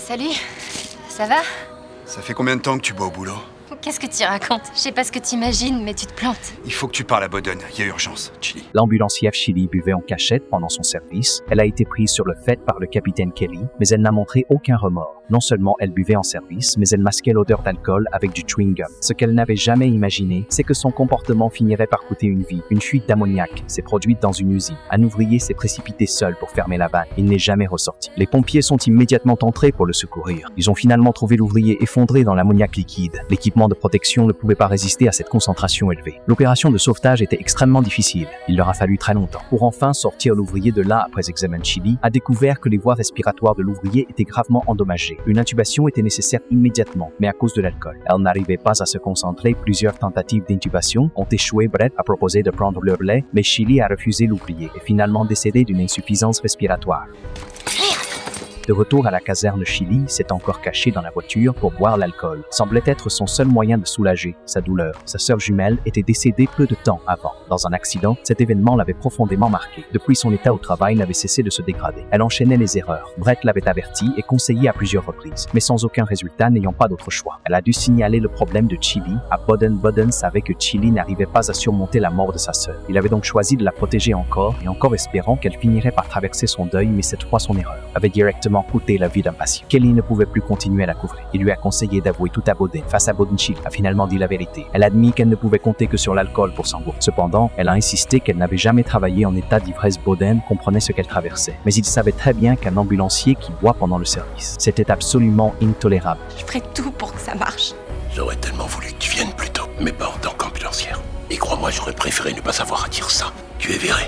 Salut, ça va? Ça fait combien de temps que tu bois au boulot? Qu'est-ce que tu racontes? Je sais pas ce que t'imagines, mais tu te plantes. Il faut que tu parles à Boden, il y a urgence, Chili. L'ambulancière Chili buvait en cachette pendant son service. Elle a été prise sur le fait par le capitaine Kelly, mais elle n'a montré aucun remords. Non seulement elle buvait en service, mais elle masquait l'odeur d'alcool avec du chewing-gum. Ce qu'elle n'avait jamais imaginé, c'est que son comportement finirait par coûter une vie. Une fuite d'ammoniac s'est produite dans une usine. Un ouvrier s'est précipité seul pour fermer la vanne. Il n'est jamais ressorti. Les pompiers sont immédiatement entrés pour le secourir. Ils ont finalement trouvé l'ouvrier effondré dans l'ammoniac liquide. L'équipement de protection ne pouvait pas résister à cette concentration élevée. L'opération de sauvetage était extrêmement difficile. Il leur a fallu très longtemps. Pour enfin sortir l'ouvrier de là après examen, Chili a découvert que les voies respiratoires de l'ouvrier étaient gravement endommagées. Une intubation était nécessaire immédiatement, mais à cause de l'alcool. Elle n'arrivait pas à se concentrer. Plusieurs tentatives d'intubation ont échoué. Brett a proposé de prendre le relais, mais Chili a refusé l'ouvrier et finalement décédé d'une insuffisance respiratoire. De retour à la caserne, Chili s'est encore caché dans la voiture pour boire l'alcool. Semblait être son seul moyen de soulager sa douleur. Sa sœur jumelle était décédée peu de temps avant. Dans un accident, cet événement l'avait profondément marqué. Depuis, son état au travail n'avait cessé de se dégrader. Elle enchaînait les erreurs. Brett l'avait averti et conseillé à plusieurs reprises, mais sans aucun résultat, n'ayant pas d'autre choix. Elle a dû signaler le problème de Chili à Boden. Boden savait que Chili n'arrivait pas à surmonter la mort de sa sœur. Il avait donc choisi de la protéger encore et encore, espérant qu'elle finirait par traverser son deuil, mais cette fois son erreur avait directement coûté la vie d'un patient. Kelly ne pouvait plus continuer à la couvrir. Il lui a conseillé d'avouer tout à Boden. Face à Boden, Chili a finalement dit la vérité. Elle a admis qu'elle ne pouvait compter que sur l'alcool pour s'en bourrer. Cependant, elle a insisté qu'elle n'avait jamais travaillé en état d'ivresse. Boden comprenait ce qu'elle traversait, mais il savait très bien qu'un ambulancier qui boit pendant le service, c'était absolument intolérable. Je ferai tout pour que ça marche. J'aurais tellement voulu que tu viennes plus tôt, mais pas en tant qu'ambulancière. Et crois-moi, j'aurais préféré ne pas avoir à dire ça. Tu es viré.